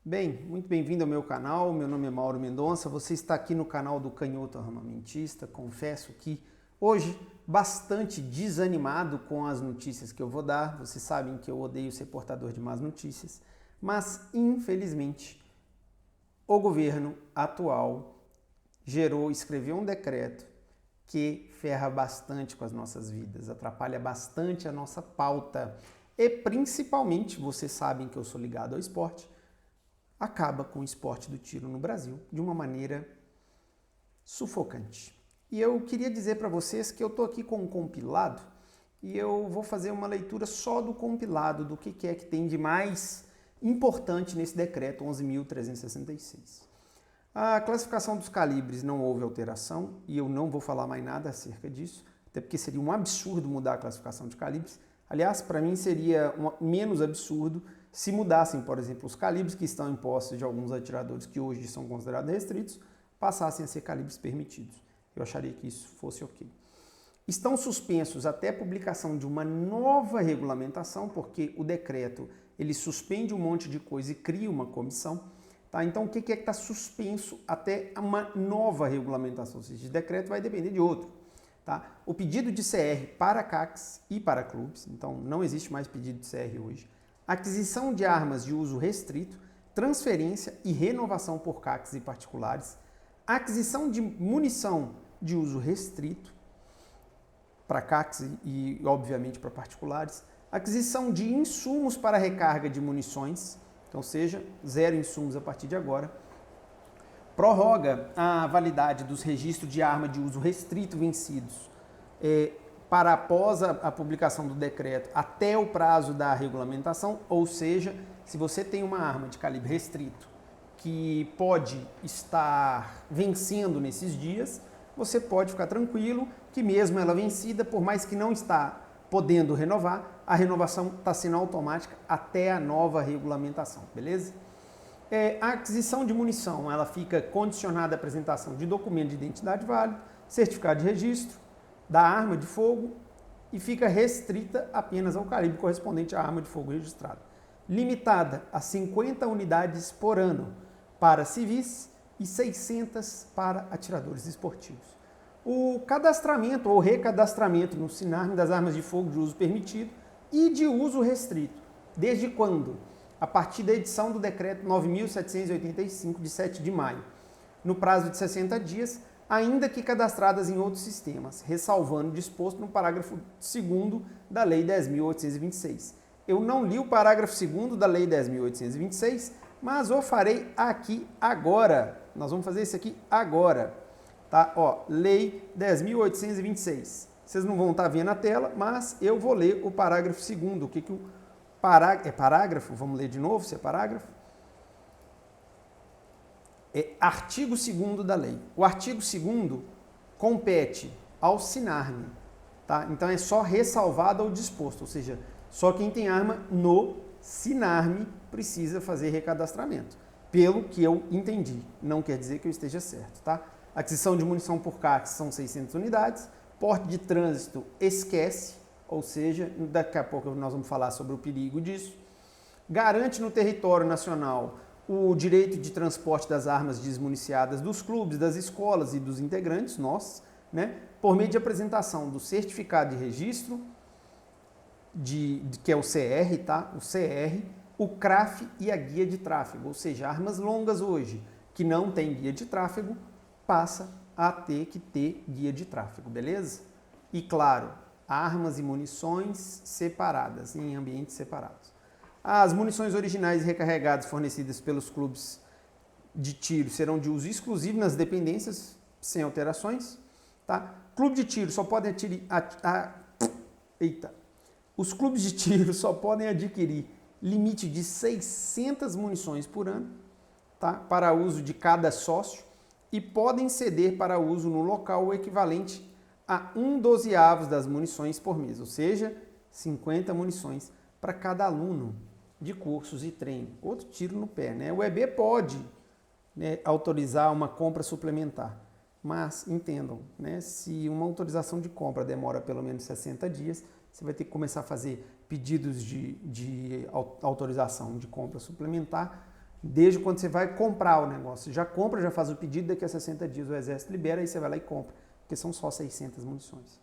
Bem, muito bem-vindo ao meu canal, meu nome é Mauro Mendonça, você está aqui no canal do Canhoto Armamentista. Confesso que hoje bastante desanimado com as notícias que eu vou dar, vocês sabem que eu odeio ser portador de más notícias, mas infelizmente o governo atual escreveu um decreto que ferra bastante com as nossas vidas, atrapalha bastante a nossa pauta e principalmente, vocês sabem que eu sou ligado ao esporte, acaba com o esporte do tiro no Brasil de uma maneira sufocante. E eu queria dizer para vocês que eu estou aqui com um compilado e eu vou fazer uma leitura só do compilado, do que é que tem de mais importante nesse decreto 11.366. A classificação dos calibres não houve alteração e eu não vou falar mais nada acerca disso, até porque seria um absurdo mudar a classificação de calibres. Aliás, para mim seria menos absurdo se mudassem, por exemplo, os calibres que estão em posse de alguns atiradores que hoje são considerados restritos, passassem a ser calibres permitidos. Eu acharia que isso fosse ok. Estão suspensos até a publicação de uma nova regulamentação, porque o decreto ele suspende um monte de coisa e cria uma comissão. Tá? Então, o que é que está suspenso até uma nova regulamentação? Ou seja, o decreto vai depender de outro. Tá? O pedido de CR para CACs e para clubes, então não existe mais pedido de CR hoje. Aquisição de armas de uso restrito, transferência e renovação por CACs e particulares, aquisição de munição de uso restrito para CACs e obviamente para particulares, aquisição de insumos para recarga de munições, então seja, zero insumos a partir de agora, prorroga a validade dos registros de arma de uso restrito vencidos para após a publicação do decreto até o prazo da regulamentação, ou seja, se você tem uma arma de calibre restrito que pode estar vencendo nesses dias, você pode ficar tranquilo que mesmo ela vencida, por mais que não está podendo renovar, a renovação está sendo automática até a nova regulamentação, beleza? A aquisição de munição, ela fica condicionada à apresentação de documento de identidade válido, certificado de registro da arma de fogo e fica restrita apenas ao calibre correspondente à arma de fogo registrada. Limitada a 50 unidades por ano para civis e 600 para atiradores esportivos. O cadastramento ou recadastramento no SINARM das armas de fogo de uso permitido e de uso restrito. Desde quando? A partir da edição do decreto 9.785, de 7 de maio, no prazo de 60 dias, ainda que cadastradas em outros sistemas, ressalvando o disposto no parágrafo 2º da Lei 10.826. Eu não li o parágrafo 2º da Lei 10.826, mas o farei aqui agora. Nós vamos fazer isso aqui agora. Tá? Ó, Lei 10.826. Vocês não vão estar vendo a tela, mas eu vou ler o parágrafo 2º. O que o parágrafo? Vamos ler de novo se é parágrafo. É artigo 2º da lei. O artigo 2º compete ao SINARM, tá? Então é só ressalvado ao disposto, ou seja, só quem tem arma no SINARM precisa fazer recadastramento. Pelo que eu entendi, não quer dizer que eu esteja certo, tá? Aquisição de munição por CAC são 600 unidades, porte de trânsito esquece, ou seja, daqui a pouco nós vamos falar sobre o perigo disso. Garante no território nacional o direito de transporte das armas desmuniciadas dos clubes, das escolas e dos integrantes, nós, né, por meio de apresentação do certificado de registro, que é o CR, tá? O CR, o CRAF e a guia de tráfego, ou seja, armas longas hoje que não tem guia de tráfego, passa a ter que ter guia de tráfego, beleza? E claro, armas e munições separadas, em ambientes separados. As munições originais recarregadas fornecidas pelos clubes de tiro serão de uso exclusivo nas dependências, sem alterações. Tá? Clube de tiro só podem Os clubes de tiro só podem adquirir limite de 600 munições por ano, tá? Para uso de cada sócio e podem ceder para uso no local o equivalente a 1/12 das munições por mês, ou seja, 50 munições para cada aluno de cursos e treino. Outro tiro no pé, né? O EB pode, né, autorizar uma compra suplementar, mas entendam, né, se uma autorização de compra demora pelo menos 60 dias, você vai ter que começar a fazer pedidos de autorização de compra suplementar Desde quando você vai comprar o negócio. Você já compra, já faz o pedido, daqui a 60 dias o Exército libera, aí você vai lá e compra, porque são só 600 munições.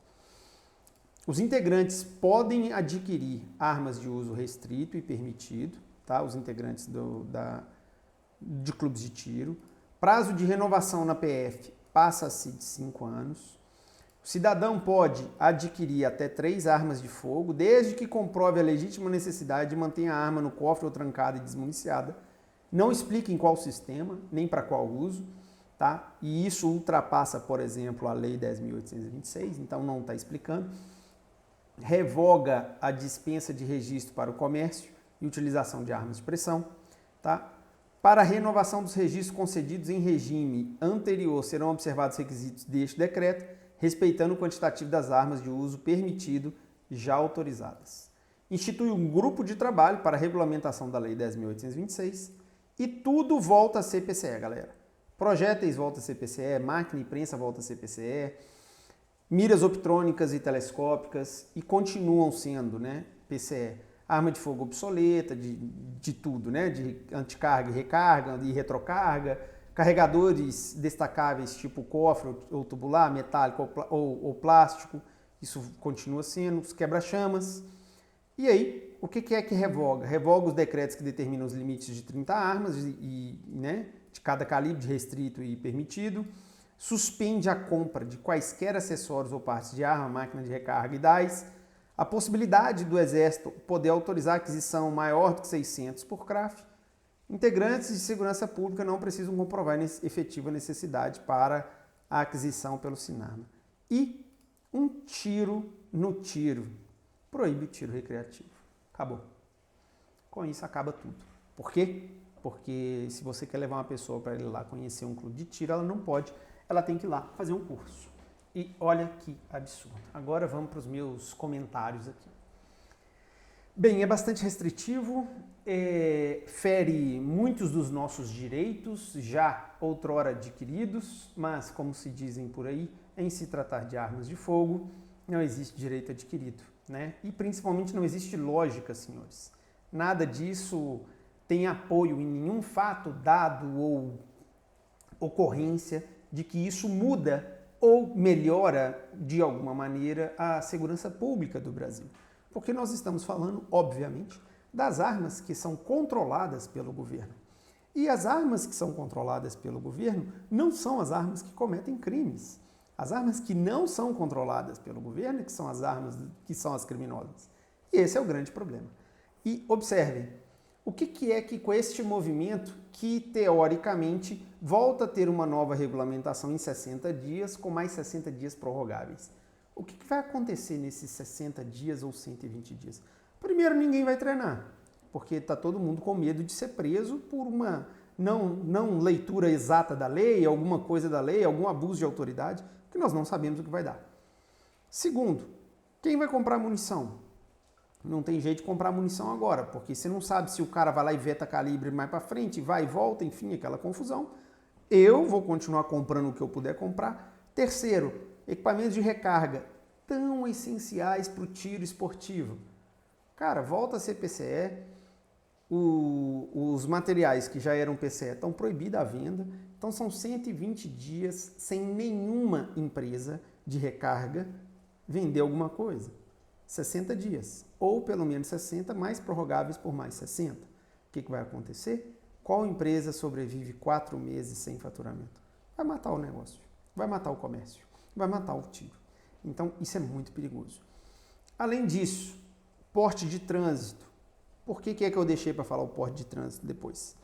Os integrantes podem adquirir armas de uso restrito e permitido, tá? Os integrantes de clubes de tiro. Prazo de renovação na PF passa-se de 5 anos. O cidadão pode adquirir até 3 armas de fogo, desde que comprove a legítima necessidade de manter a arma no cofre ou trancada e desmuniciada. Não explica em qual sistema, nem para qual uso, tá? E isso ultrapassa, por exemplo, a Lei 10.826, então não está explicando. Revoga a dispensa de registro para o comércio e utilização de armas de pressão, tá? Para a renovação dos registros concedidos em regime anterior, serão observados os requisitos deste decreto, respeitando o quantitativo das armas de uso permitido já autorizadas. Institui um grupo de trabalho para a regulamentação da Lei 10.826 e tudo volta a ser PCE, galera. Projéteis volta a ser PCE, máquina e prensa volta a ser PCE, miras optrônicas e telescópicas e continuam sendo, né, PCE. Arma de fogo obsoleta, de tudo, né, de anticarga e recarga, e retrocarga, carregadores destacáveis tipo cofre ou tubular, metálico ou plástico, isso continua sendo, os quebra-chamas. E aí, o que é que revoga? Revoga os decretos que determinam os limites de 30 armas, né, de cada calibre de restrito e permitido, suspende a compra de quaisquer acessórios ou partes de arma, máquina de recarga e DAIs, a possibilidade do Exército poder autorizar a aquisição maior do que 600 por CRAF. Integrantes de segurança pública não precisam comprovar efetiva necessidade para a aquisição pelo Sinarma. E um tiro no tiro. Proíbe o tiro recreativo. Acabou. Com isso acaba tudo. Por quê? Porque se você quer levar uma pessoa para ir lá conhecer um clube de tiro, ela não pode. Ela tem que ir lá fazer um curso. E olha que absurdo. Agora vamos para os meus comentários aqui. Bem, é bastante restritivo, fere muitos dos nossos direitos, já outrora adquiridos, mas, como se dizem por aí, em se tratar de armas de fogo, não existe direito adquirido, né? E principalmente não existe lógica, senhores. Nada disso tem apoio em nenhum fato, dado ou ocorrência de que isso muda ou melhora, de alguma maneira, a segurança pública do Brasil. Porque nós estamos falando, obviamente, das armas que são controladas pelo governo. E as armas que são controladas pelo governo não são as armas que cometem crimes. As armas que não são controladas pelo governo que são as armas que são as criminosas. E esse é o grande problema. E observem, o que é que com este movimento, que teoricamente volta a ter uma nova regulamentação em 60 dias, com mais 60 dias prorrogáveis? O que vai acontecer nesses 60 dias ou 120 dias? Primeiro, ninguém vai treinar, porque está todo mundo com medo de ser preso por uma não leitura exata da lei, alguma coisa da lei, algum abuso de autoridade, que nós não sabemos o que vai dar. Segundo, quem vai comprar munição? Não tem jeito de comprar munição agora, porque você não sabe se o cara vai lá e veta calibre mais para frente, vai e volta, enfim, aquela confusão. Eu vou continuar comprando o que eu puder comprar. Terceiro, equipamentos de recarga, tão essenciais para o tiro esportivo. Cara, volta a ser PCE, os materiais que já eram PCE estão proibidos à venda, então são 120 dias sem nenhuma empresa de recarga vender alguma coisa. 60 dias, ou pelo menos 60, mais prorrogáveis por mais 60. O que vai acontecer? Qual empresa sobrevive 4 meses sem faturamento? Vai matar o negócio, vai matar o comércio, vai matar o tiro. Então, isso é muito perigoso. Além disso, porte de trânsito. Por que é que eu deixei para falar o porte de trânsito depois?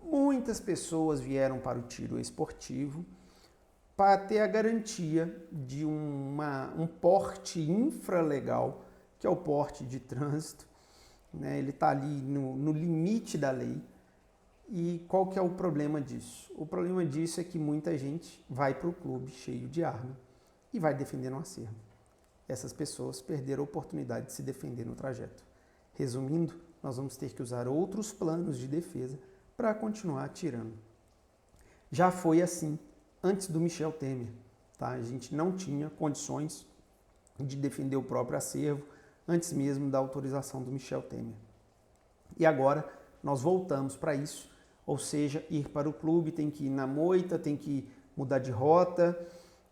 Muitas pessoas vieram para o tiro esportivo para ter a garantia de um porte infralegal, que é o porte de trânsito, né? Ele está ali no limite da lei. E qual que é o problema disso? O problema disso é que muita gente vai para o clube cheio de arma e vai defender no acervo. Essas pessoas perderam a oportunidade de se defender no trajeto. Resumindo, nós vamos ter que usar outros planos de defesa para continuar atirando. Já foi assim antes do Michel Temer, tá? A gente não tinha condições de defender o próprio acervo antes mesmo da autorização do Michel Temer. E agora nós voltamos para isso, Ou seja, ir para o clube tem que ir na moita, tem que mudar de rota,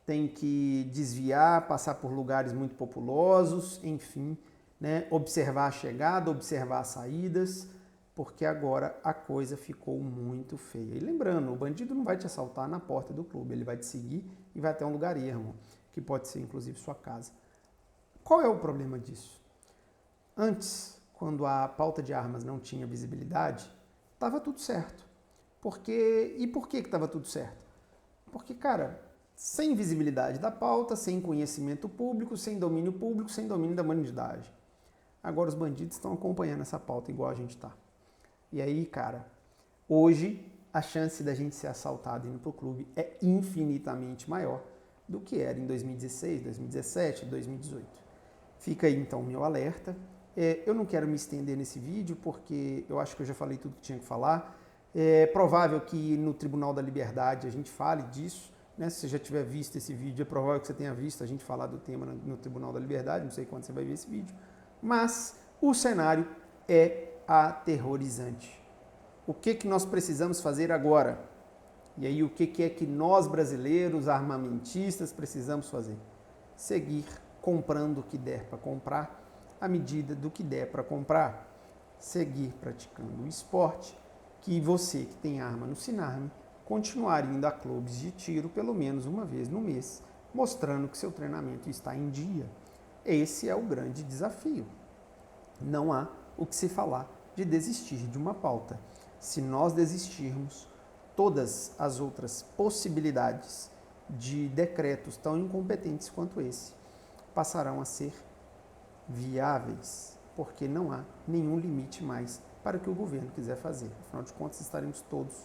tem que desviar, passar por lugares muito populosos, enfim, né? Observar a chegada, observar as saídas, porque agora a coisa ficou muito feia. E lembrando, o bandido não vai te assaltar na porta do clube, ele vai te seguir e vai até um lugar ermo, que pode ser inclusive sua casa. Qual é o problema disso? Antes, quando a pauta de armas não tinha visibilidade, estava tudo certo. E por que estava tudo certo? Porque, cara, sem visibilidade da pauta, sem conhecimento público, sem domínio da bandidagem. Agora os bandidos estão acompanhando essa pauta igual a gente está. E aí, cara, hoje a chance da gente ser assaltado indo pro clube é infinitamente maior do que era em 2016, 2017, 2018. Fica aí então o meu alerta. Eu não quero me estender nesse vídeo porque eu acho que eu já falei tudo que tinha que falar. É provável que no Tribunal da Liberdade a gente fale disso, né? Se você já tiver visto esse vídeo, é provável que você tenha visto a gente falar do tema no Tribunal da Liberdade, não sei quando você vai ver esse vídeo, mas o cenário é aterrorizante. O que nós precisamos fazer agora? E aí o que é que nós brasileiros, armamentistas, precisamos fazer? Seguir comprando o que der para comprar, à medida do que der para comprar. Seguir praticando o esporte, que você que tem arma no Sinarme, continuar indo a clubes de tiro pelo menos uma vez no mês, mostrando que seu treinamento está em dia. Esse é o grande desafio. Não há o que se falar de desistir de uma pauta. Se nós desistirmos, todas as outras possibilidades de decretos tão incompetentes quanto esse passarão a ser viáveis, porque não há nenhum limite mais para o que o governo quiser fazer. Afinal de contas, estaremos todos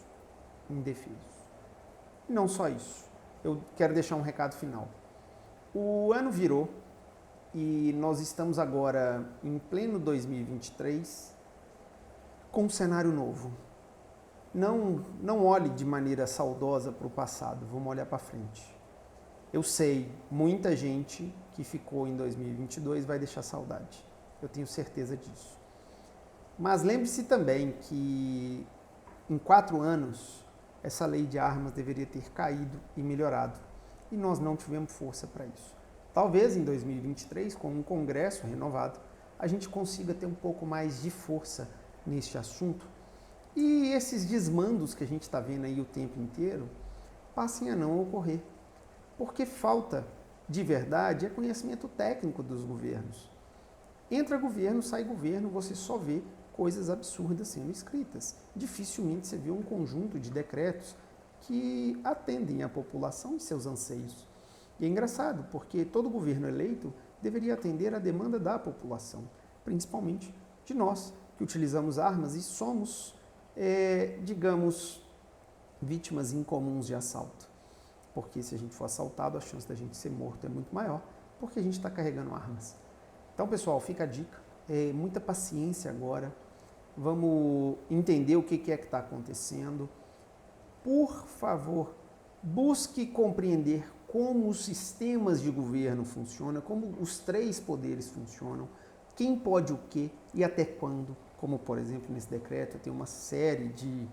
indefesos. E não só isso. Eu quero deixar um recado final. O ano virou e nós estamos agora em pleno 2023 com um cenário novo. Não olhe de maneira saudosa para o passado, vamos olhar para frente. Eu sei, muita gente que ficou em 2022 vai deixar saudade. Eu tenho certeza disso. Mas lembre-se também que em 4 anos essa lei de armas deveria ter caído e melhorado. E nós não tivemos força para isso. Talvez em 2023, com um Congresso renovado, a gente consiga ter um pouco mais de força neste assunto. E esses desmandos que a gente está vendo aí o tempo inteiro passem a não ocorrer. Porque falta, de verdade, é conhecimento técnico dos governos. Entra governo, sai governo, você só vê coisas absurdas sendo escritas. Dificilmente você vê um conjunto de decretos que atendem a população e seus anseios. E é engraçado, porque todo governo eleito deveria atender à demanda da população, principalmente de nós, que utilizamos armas e somos, digamos, vítimas incomuns de assalto. Porque se a gente for assaltado, a chance da gente ser morto é muito maior, porque a gente está carregando armas. Então, pessoal, fica a dica. Muita paciência agora. Vamos entender o que é que está acontecendo. Por favor, busque compreender como os sistemas de governo funcionam, como os 3 poderes funcionam, quem pode o quê e até quando. Como, por exemplo, nesse decreto tem uma série de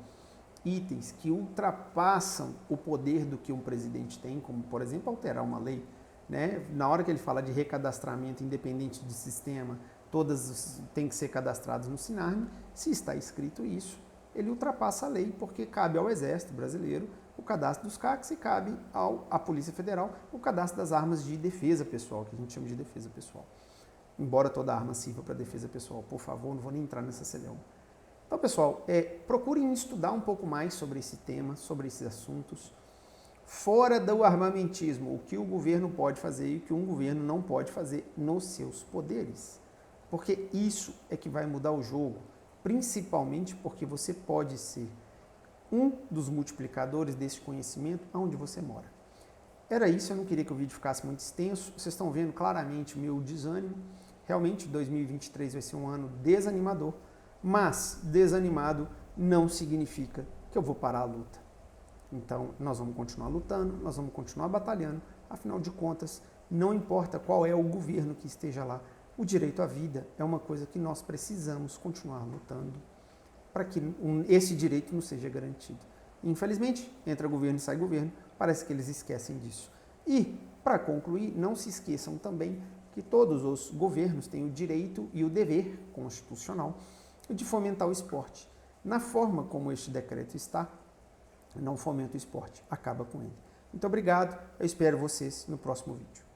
itens que ultrapassam o poder do que um presidente tem, como, por exemplo, alterar uma lei. Né? Na hora que ele fala de recadastramento independente de sistema, todas têm que ser cadastradas no Sinarme. Se está escrito isso, ele ultrapassa a lei, porque cabe ao Exército Brasileiro o cadastro dos CACs e cabe à Polícia Federal o cadastro das armas de defesa pessoal, que a gente chama de defesa pessoal. Embora toda arma sirva para defesa pessoal, por favor, não vou nem entrar nessa celeuma. Então, pessoal, procurem estudar um pouco mais sobre esse tema, sobre esses assuntos. Fora do armamentismo, o que o governo pode fazer e o que um governo não pode fazer nos seus poderes. Porque isso é que vai mudar o jogo, principalmente porque você pode ser um dos multiplicadores desse conhecimento onde você mora. Era isso, eu não queria que o vídeo ficasse muito extenso. Vocês estão vendo claramente o meu desânimo. Realmente, 2023 vai ser um ano desanimador, mas desanimado não significa que eu vou parar a luta. Então, nós vamos continuar lutando, nós vamos continuar batalhando. Afinal de contas, não importa qual é o governo que esteja lá, o direito à vida é uma coisa que nós precisamos continuar lutando para que esse direito não seja garantido. Infelizmente, entra governo e sai governo, parece que eles esquecem disso. E, para concluir, não se esqueçam também que todos os governos têm o direito e o dever constitucional de fomentar o esporte. Na forma como este decreto está, não fomenta o esporte, acaba com ele. Muito obrigado, eu espero vocês no próximo vídeo.